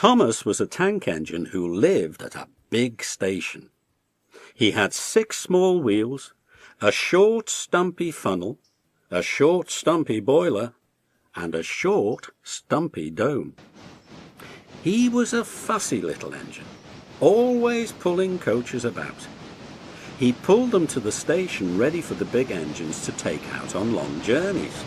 Thomas was a tank engine who lived at a big station. He had 6 small wheels, a short stumpy funnel, a short stumpy boiler, and a short stumpy dome. He was a fussy little engine, always pulling coaches about. He pulled them to the station ready for the big engines to take out on long journeys.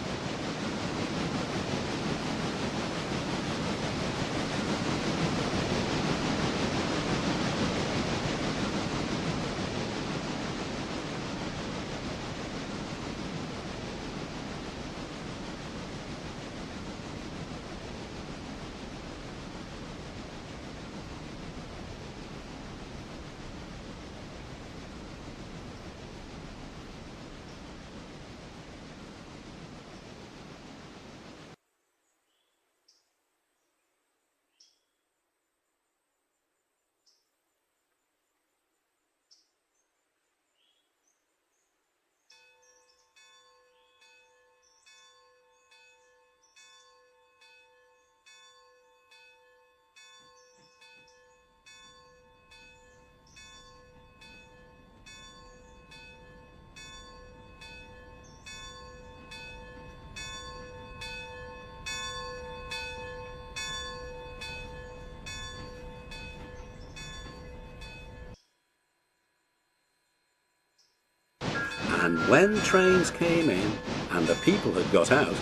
And when trains came in and the people had got out,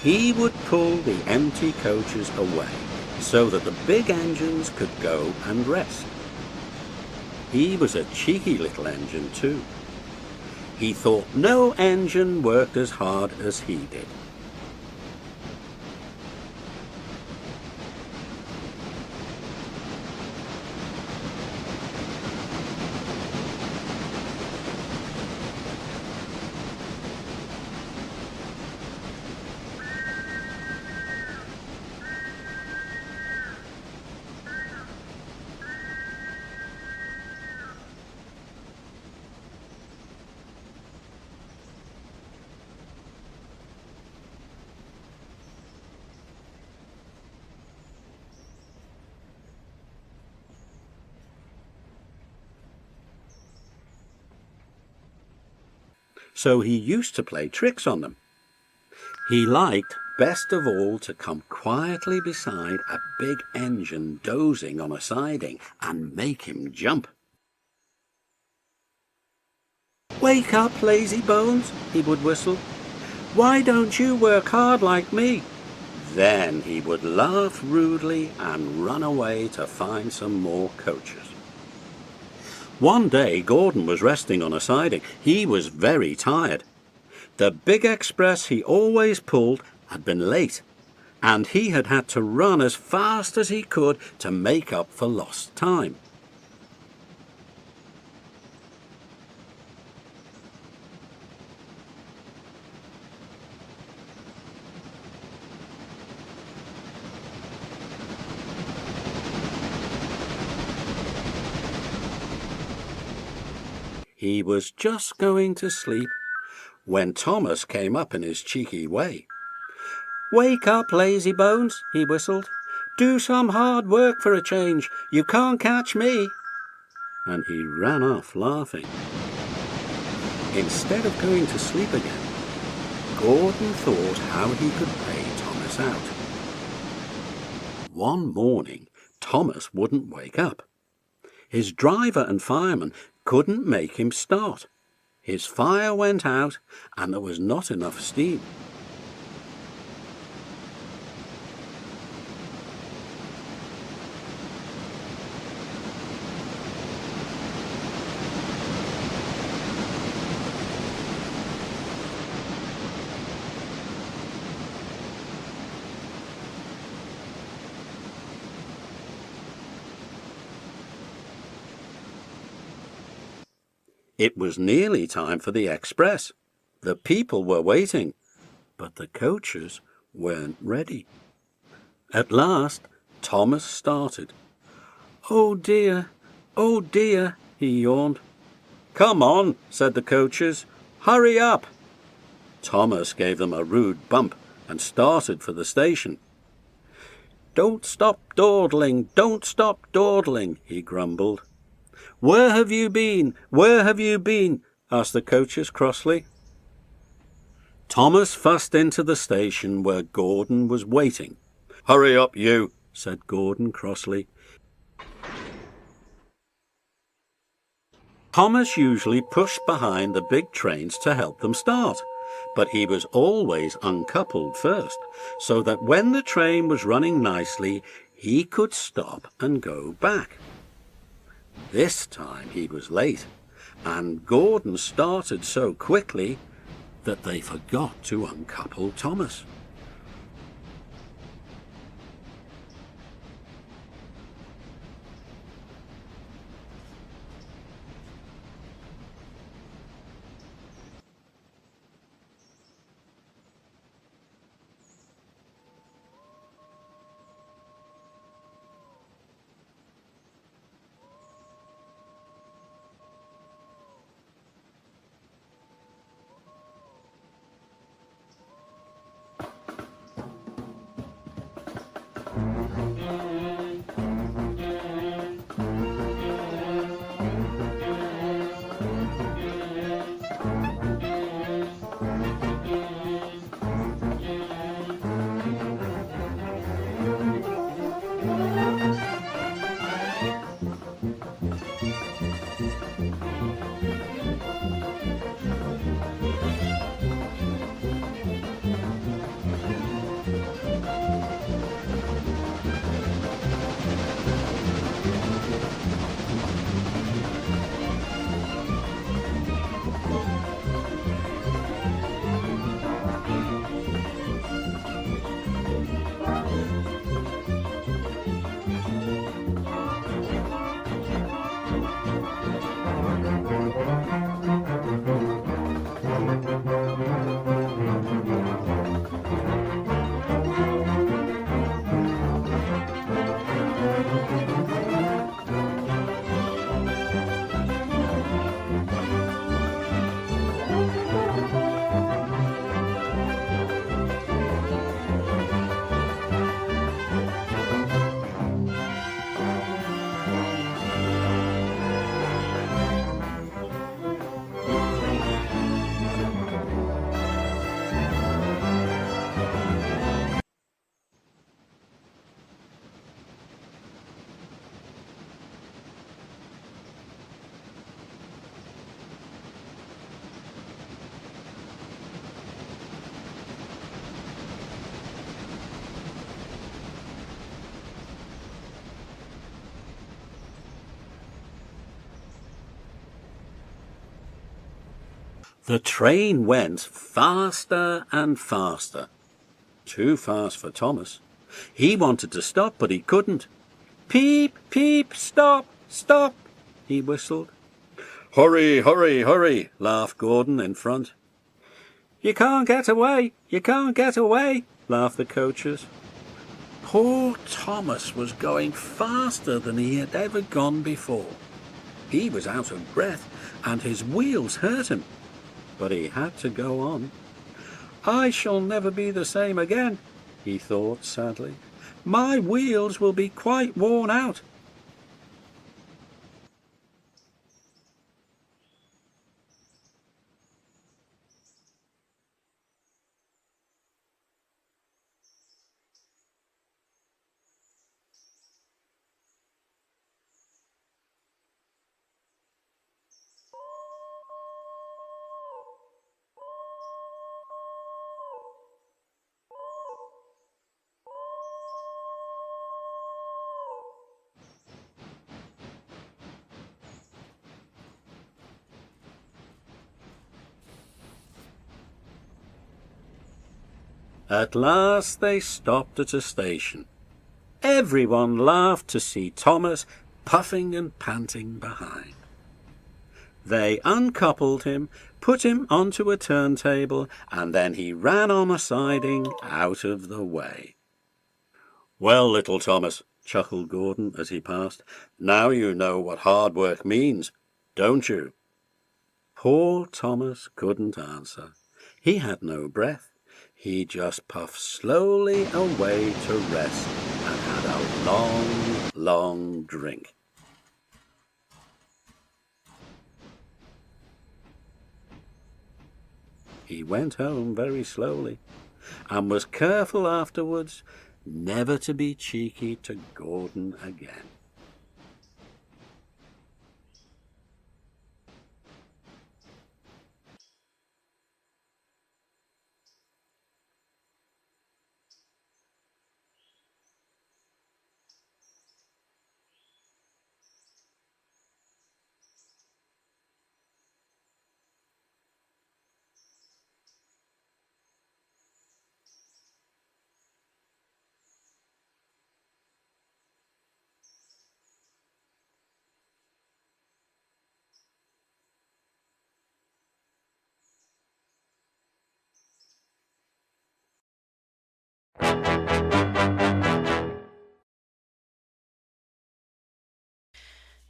he would pull the empty coaches away so that the big engines could go and rest. He was a cheeky little engine too. He thought no engine worked as hard as he did. So he used to play tricks on them. He liked best of all to come quietly beside a big engine dozing on a siding and make him jump. "Wake up, lazy bones," he would whistle. "Why don't you work hard like me?" Then he would laugh rudely and run away to find some more coaches. One day Gordon was resting on a siding. He was very tired. The big express he always pulled had been late, and he had had to run as fast as he could to make up for lost time. He was just going to sleep when Thomas came up in his cheeky way. "Wake up, lazy bones," he whistled. "Do some hard work for a change. You can't catch me." And he ran off laughing. Instead of going to sleep again, Gordon thought how he could pay Thomas out. One morning, Thomas wouldn't wake up. His driver and fireman couldn't make him start. His fire went out and there was not enough steam. It was nearly time for the express. The people were waiting, but the coaches weren't ready. At last, Thomas started. "Oh dear, he yawned. "Come on," said the coaches. "Hurry up." Thomas gave them a rude bump and started for the station. "Don't stop dawdling, don't stop dawdling," he grumbled. "Where have you been? Where have you been?" asked the coaches crossly. Thomas fussed into the station where Gordon was waiting. "Hurry up, you," said Gordon crossly. Thomas usually pushed behind the big trains to help them start, but he was always uncoupled first, so that when the train was running nicely, he could stop and go back. This time he was late, and Gordon started so quickly that they forgot to uncouple Thomas. The train went faster and faster. Too fast for Thomas. He wanted to stop, but he couldn't. "Peep, peep, stop, stop," he whistled. "Hurry, hurry, hurry," laughed Gordon in front. "You can't get away, you can't get away," laughed the coaches. Poor Thomas was going faster than he had ever gone before. He was out of breath, and his wheels hurt him. But he had to go on. "I shall never be the same again," he thought sadly. "My wheels will be quite worn out." At last they stopped at a station. Everyone laughed to see Thomas puffing and panting behind. They uncoupled him, put him onto a turntable, and then he ran on a siding out of the way. "Well, little Thomas," chuckled Gordon as he passed, "now you know what hard work means, don't you?" Poor Thomas couldn't answer. He had no breath. He just puffed slowly away to rest and a long, long drink. He went home very slowly and was careful afterwards never to be cheeky to Gordon again.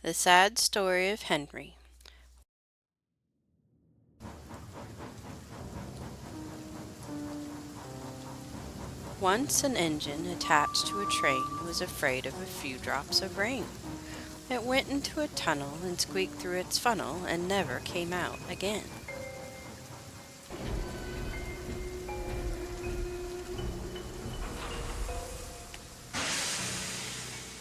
The Sad Story of Henry. Once an engine attached to a train was afraid of a few drops of rain. It went into a tunnel and squeaked through its funnel and never came out again.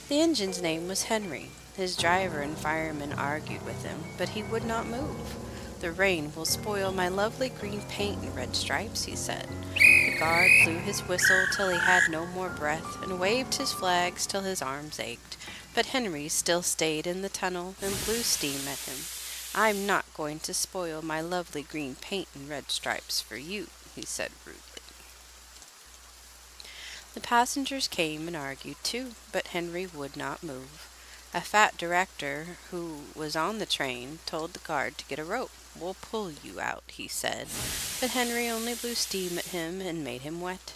The engine's name was Henry. His driver and fireman argued with him, but he would not move. "The rain will spoil my lovely green paint and red stripes," he said. The guard blew his whistle till he had no more breath, and waved his flags till his arms ached. But Henry still stayed in the tunnel and blew steam at him. "I'm not going to spoil my lovely green paint and red stripes for you," he said rudely. The passengers came and argued too, but Henry would not move. A fat director who was on the train told the guard to get a rope. "We'll pull you out," he said, but Henry only blew steam at him and made him wet.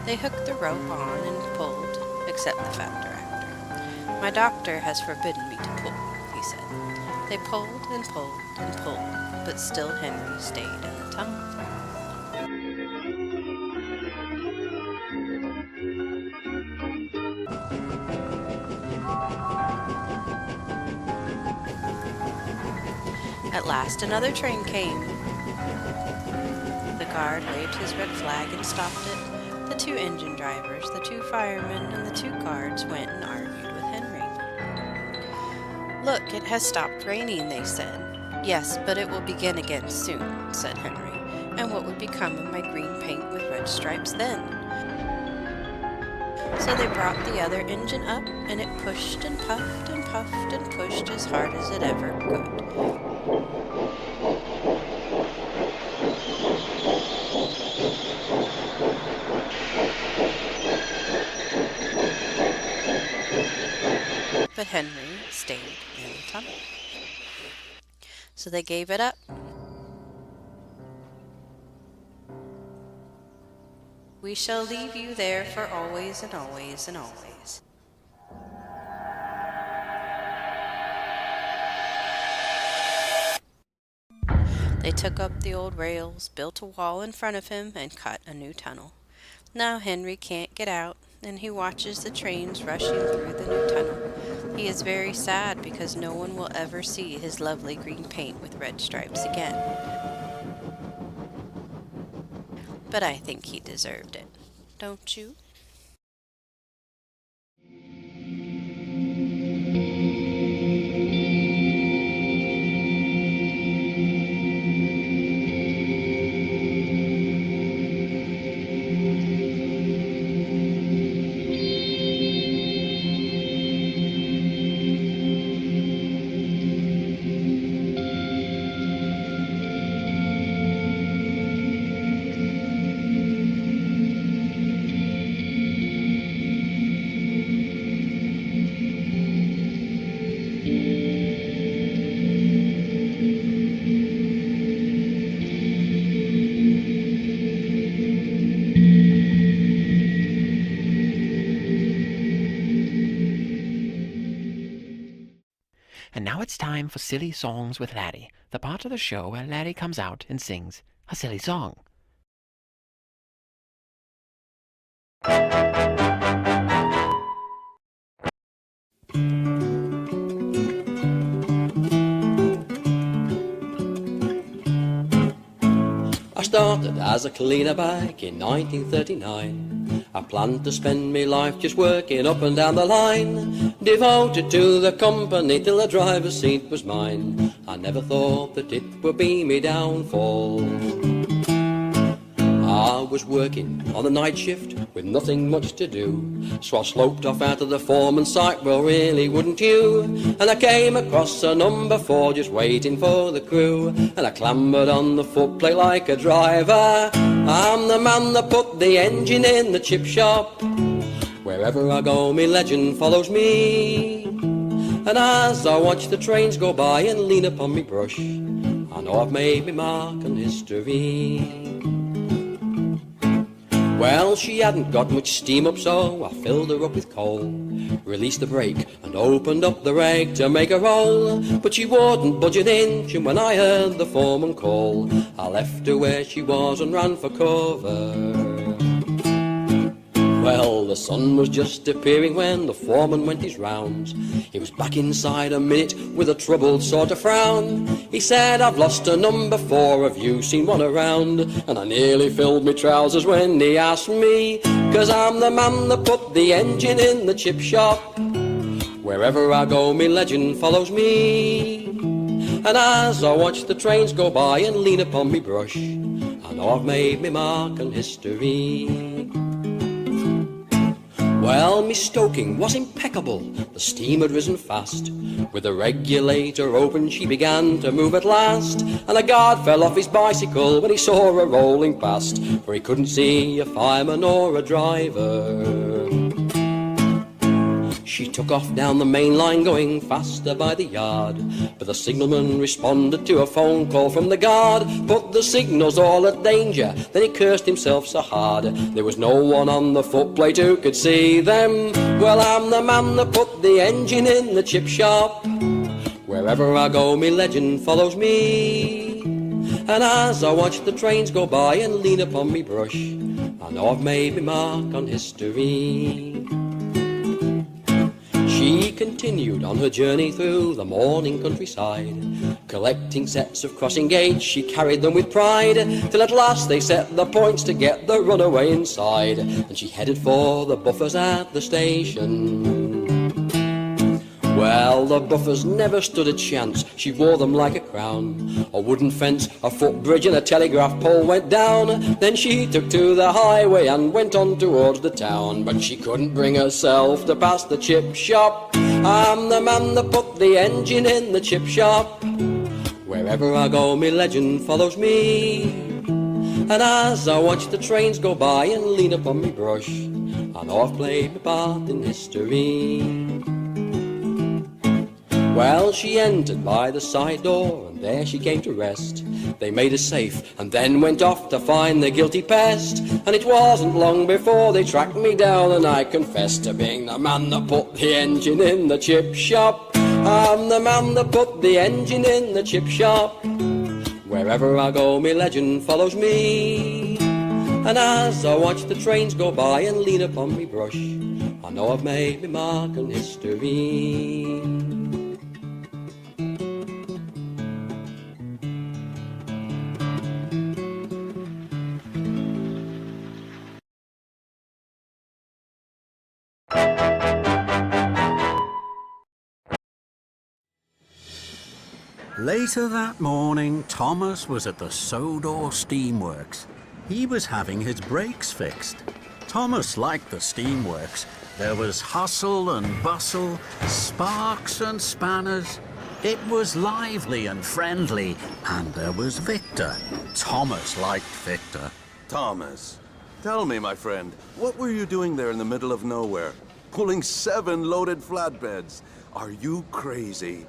They hooked the rope on and pulled, except the fat director. "My doctor has forbidden me to pull," he said. They pulled and pulled and pulled, but still Henry stayed in the tunnel. At last another train came. The guard waved his red flag and stopped it. The two engine drivers, the two firemen, and the two guards went and argued with Henry. "Look, it has stopped raining," they said. "Yes, but it will begin again soon," said Henry. "And what would become of my green paint with red stripes then?" So they brought the other engine up, and it pushed and puffed and puffed and pushed as hard as it ever could. But Henry stayed in the tunnel. So they gave it up. "We shall leave you there for always and always and always." They took up the old rails, built a wall in front of him, and cut a new tunnel. Now Henry can't get out, and he watches the trains rushing through the new tunnel. He is very sad because no one will ever see his lovely green paint with red stripes again. But I think he deserved it, don't you? And now it's time for Silly Songs with Laddie, the part of the show where Laddie comes out and sings a silly song. started as a cleaner back in 1939. I planned to spend me life just working up and down the line, devoted to the company till the driver's seat was mine. I never thought that it would be me downfall. I was working on the night shift with nothing much to do, so I sloped off out of the foreman's sight, well really wouldn't you? And I came across a number 4 just waiting for the crew, and I clambered on the footplate like a driver. I'm the man that put the engine in the chip shop. Wherever I go me legend follows me, and as I watch the trains go by and lean upon me brush, I know I've made me mark on history. Well, she hadn't got much steam up, so I filled her up with coal, released the brake and opened up the rag to make her roll. But she wouldn't budge an inch, and when I heard the foreman call, I left her where she was and ran for cover. Well, the sun was just appearing when the foreman went his rounds. He was back inside a minute with a troubled sort of frown. He said, I've lost a number 4, have you seen one around? And I nearly filled me trousers when he asked me, 'cause I'm the man that put the engine in the chip shop. Wherever I go me legend follows me, and as I watch the trains go by and lean upon me brush, I know I've made me mark on history. Well, me stoking was impeccable, the steam had risen fast. With the regulator open she began to move at last, and a guard fell off his bicycle when he saw her rolling past, for he couldn't see a fireman or a driver. She took off down the main line going faster by the yard, but the signalman responded to a phone call from the guard. Put the signals all at danger, then he cursed himself so hard. There was no one on the footplate who could see them. Well, I'm the man that put the engine in the chip shop. Wherever I go me legend follows me, and as I watch the trains go by and lean upon me brush, I know I've made me mark on history. She continued on her journey through the morning countryside, collecting sets of crossing gates, she carried them with pride, till at last they set the points to get the runaway inside, and she headed for the buffers at the station. Well, the buffers never stood a chance, she wore them like a crown. A wooden fence, a footbridge and a telegraph pole went down. Then she took to the highway and went on towards the town, but she couldn't bring herself to pass the chip shop. I'm the man that put the engine in the chip shop. Wherever I go me legend follows me, and as I watch the trains go by and lean upon me brush, I know I've played my part in history. Well, she entered by the side door, and there she came to rest. They made her safe, and then went off to find the guilty pest. And it wasn't long before they tracked me down, and I confessed to being the man that put the engine in the chip shop. I'm the man that put the engine in the chip shop. Wherever I go, me legend follows me, and as I watch the trains go by and lean upon me brush, I know I've made me mark on history. Later that morning, Thomas was at the Sodor Steamworks. He was having his brakes fixed. Thomas liked the Steamworks. There was hustle and bustle, sparks and spanners. It was lively and friendly, and there was Victor. Thomas liked Victor. Thomas, tell me, my friend, what were you doing there in the middle of nowhere? Pulling 7 loaded flatbeds. Are you crazy?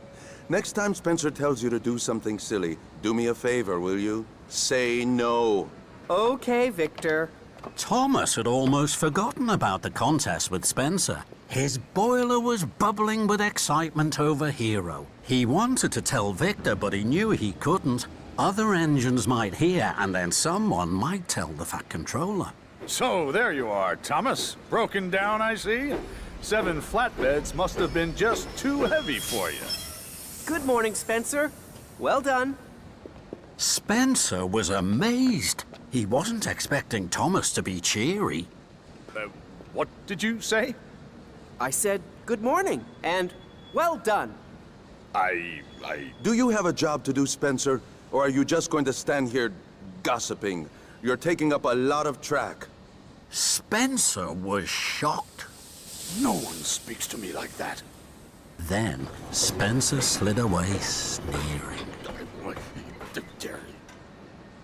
Next time Spencer tells you to do something silly, do me a favor, will you? Say no. Okay, Victor. Thomas had almost forgotten about the contest with Spencer. His boiler was bubbling with excitement over Hero. He wanted to tell Victor, but he knew he couldn't. Other engines might hear, and then someone might tell the Fat Controller. So there you are, Thomas. Broken down, I see. 7 flatbeds must have been just too heavy for you. Good morning, Spencer. Well done. Spencer was amazed. He wasn't expecting Thomas to be cheery. What did you say? I said good morning and well done. Do you have a job to do, Spencer? Or are you just going to stand here gossiping? You're taking up a lot of track. Spencer was shocked. No one speaks to me like that. Then Spencer slid away, sneering.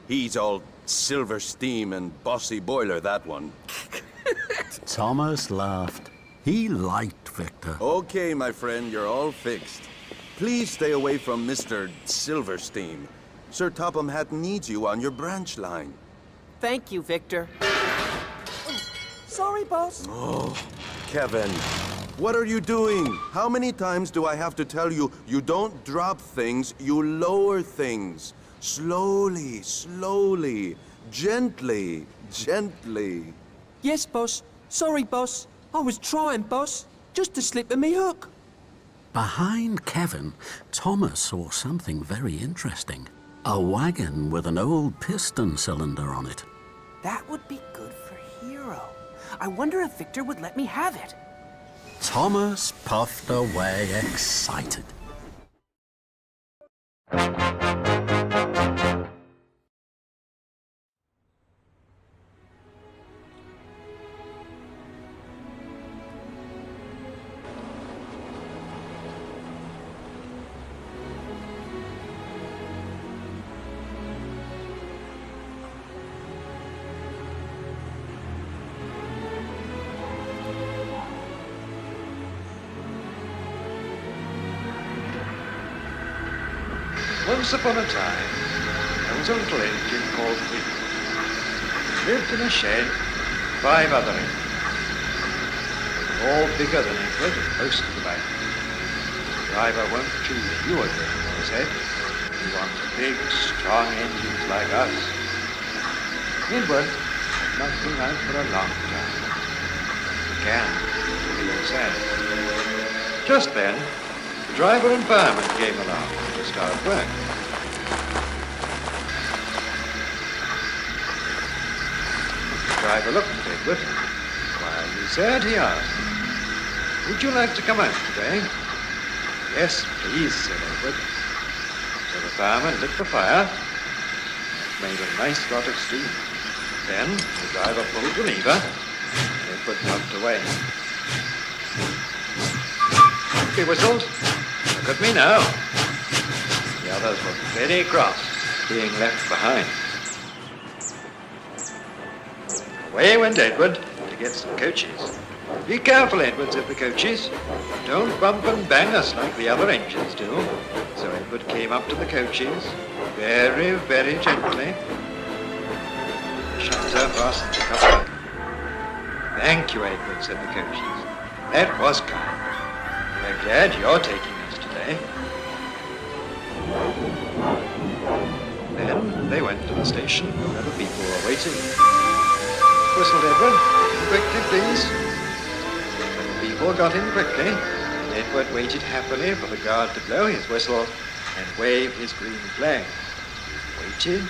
He's all silver steam and bossy boiler, that one. Thomas laughed. He liked Victor. Okay, my friend, you're all fixed. Please stay away from Mr. Silverstein. Sir Topham Hatt needs you on your branch line. Thank you, Victor. Oh, sorry, boss. Oh, Kevin, what are you doing? How many times do I have to tell you, you don't drop things, you lower things? Slowly, slowly, gently, gently. Yes, boss. Sorry, boss. I was trying, boss. Just to slip me hook. Behind Kevin, Thomas saw something very interesting. A wagon with an old piston cylinder on it. That would be good for Hero. I wonder if Victor would let me have it. Thomas puffed away excited. Once upon a time, there was a little engine called Wheel. It lived in a shed with 5 other engines. They were all bigger than Edward and close to the back. The driver won't choose you again, he said. He wants big, strong engines like us. Edward had not been out for a long time. He began to feel sad. Just then, the driver and fireman came along to start work. The driver looked at Edward. "Why are you sad?" he asked. "Would you like to come out today?" "Yes, please," said Edward. So the fireman lit the fire. It made a nice lot of steam. Then the driver pulled the lever, and Edward puffed away. He whistled. "Look at me now." The others were very cross, being left behind. Away went Edward to get some coaches. "Be careful, Edward," said the coaches. "Don't bump and bang us like the other engines do." So Edward came up to the coaches, very, very gently. The shutter fastened the cover. "Thank you, Edward," said the coaches. "That was kind. We're glad you're taking us today." Then they went to the station where the people were waiting. Whistled Edward. "Quickly, please." But the people got in quickly, and Edward waited happily for the guard to blow his whistle and wave his green flag. He waited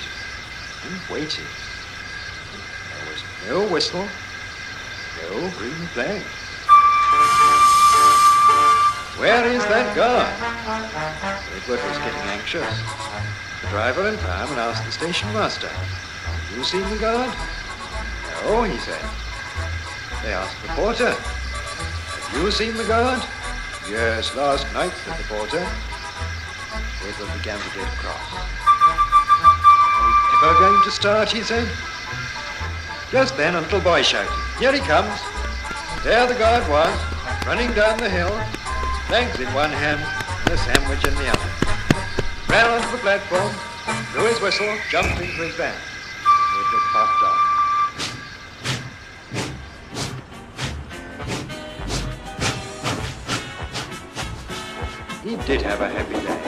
and waited. There was no whistle, no green flag. "Where is that guard?" Edward was getting anxious. The driver and fireman asked the station master, "Have you seen the guard?" "No," he said. They asked the porter, "Have you seen the guard?" "Yes, last night," said the porter. Edward began to get cross. "Are we ever going to start?" he said. Just then a little boy shouted, "Here he comes!" There the guard was, running down the hill, flags in one hand and a sandwich in the other. Ran onto the platform, blew his whistle, jumped into his van. Edward puffed off. He did have a happy day.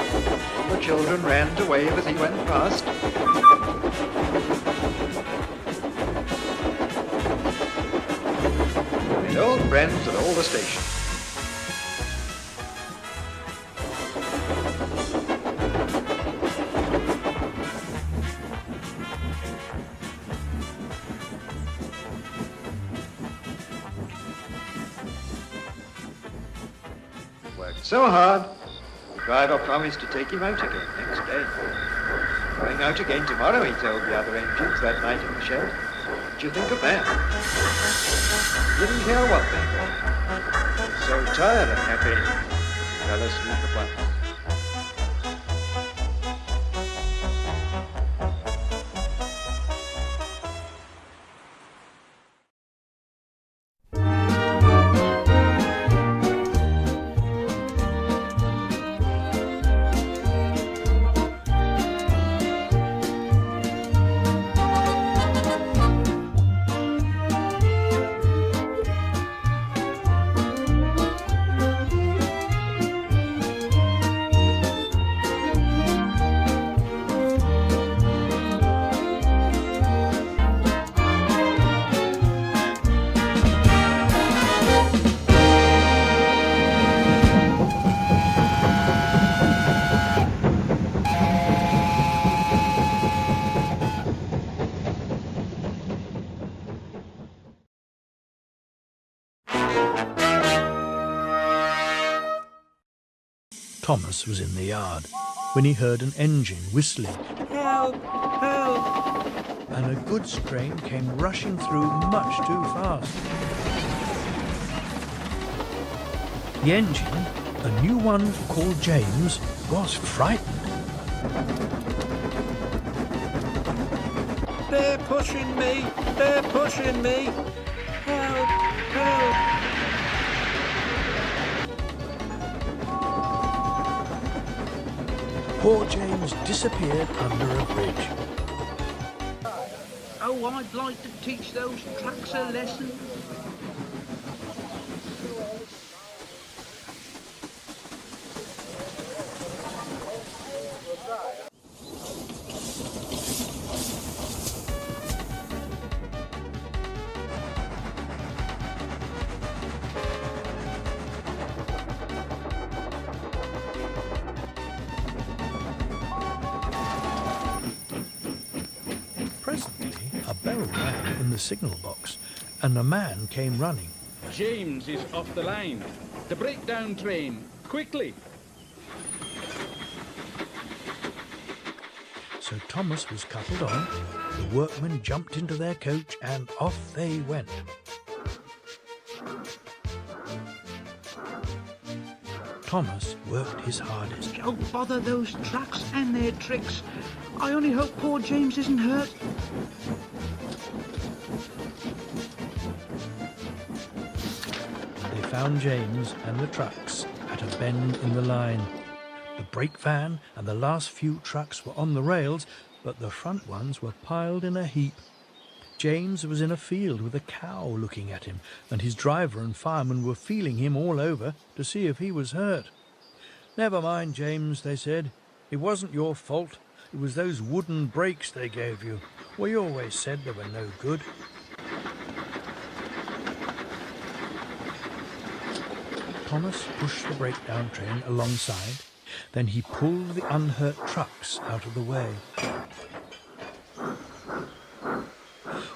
All the children ran to wave as he went past. They old friends at all the stations. so hard, the driver promised to take him out again next day. Going out again tomorrow, he told the other engines that night in the shed. What do you think of that? Didn't care what they thought. He was so tired of napping, he fell asleep at once. Thomas was in the yard when he heard an engine whistling. Help! Help! And a goods train came rushing through much too fast. The engine, a new one called James, was frightened. They're pushing me! They're pushing me! Help! Help! Poor James disappeared under a bridge. Oh, I'd like to teach those trucks a lesson. Presently, a bell rang in the signal box, and a man came running. James is off the line. The breakdown train, quickly! So Thomas was coupled on, the workmen jumped into their coach, and off they went. Thomas worked his hardest. Don't bother those trucks and their tricks. I only hope poor James isn't hurt. They found James and the trucks at a bend in the line. The brake van and the last few trucks were on the rails, but the front ones were piled in a heap. James was in a field with a cow looking at him, and his driver and fireman were feeling him all over to see if he was hurt. "Never mind, James," they said. "It wasn't your fault. It was those wooden brakes they gave you. We always said they were no good." Thomas pushed the breakdown train alongside. Then he pulled the unhurt trucks out of the way.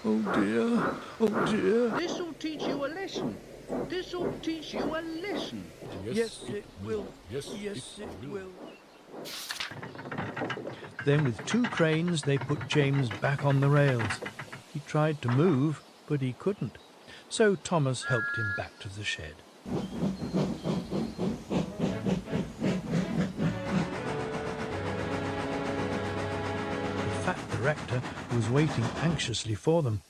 "Oh dear, oh dear." This'll teach you a lesson. This'll teach you a lesson. Yes, it will. Yes, it will. Then with two cranes they put James back on the rails. He tried to move, but he couldn't. So Thomas helped him back to the shed. The fat director was waiting anxiously for them.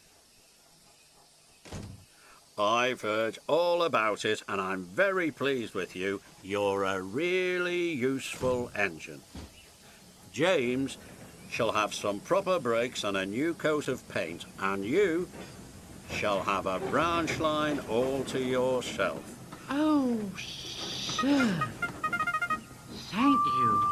I've heard all about it, and I'm very pleased with you. You're a really useful engine. James shall have some proper brakes and a new coat of paint, and you shall have a branch line all to yourself. Oh, sir. Thank you.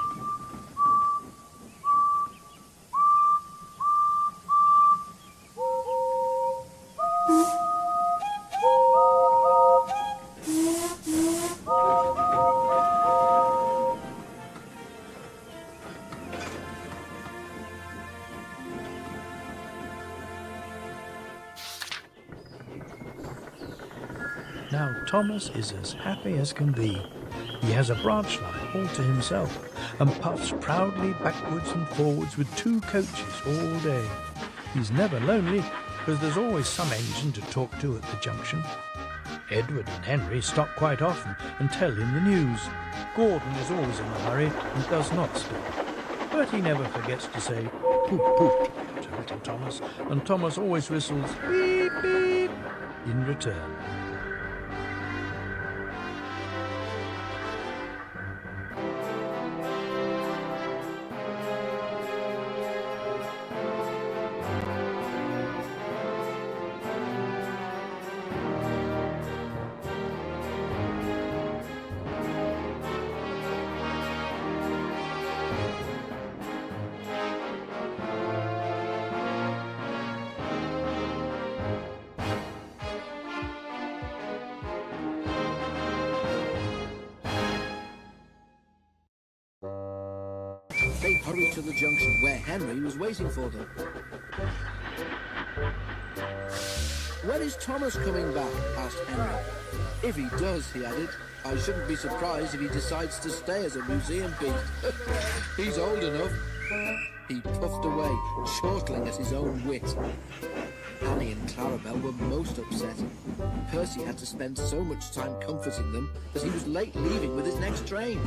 Now Thomas is as happy as can be. He has a branch line all to himself and puffs proudly backwards and forwards with 2 coaches all day. He's never lonely because there's always some engine to talk to at the junction. Edward and Henry stop quite often and tell him the news. Gordon is always in a hurry and does not stop. But he never forgets to say poop poop to little Thomas, and Thomas always whistles beep beep in return. They hurried to the junction where Henry was waiting for them. When is Thomas coming back? Asked Henry. If he does, he added, I shouldn't be surprised if he decides to stay as a museum beast. He's old enough. He puffed away, chortling at his own wit. Annie and Clarabelle were most upset. Percy had to spend so much time comforting them that he was late leaving with his next train.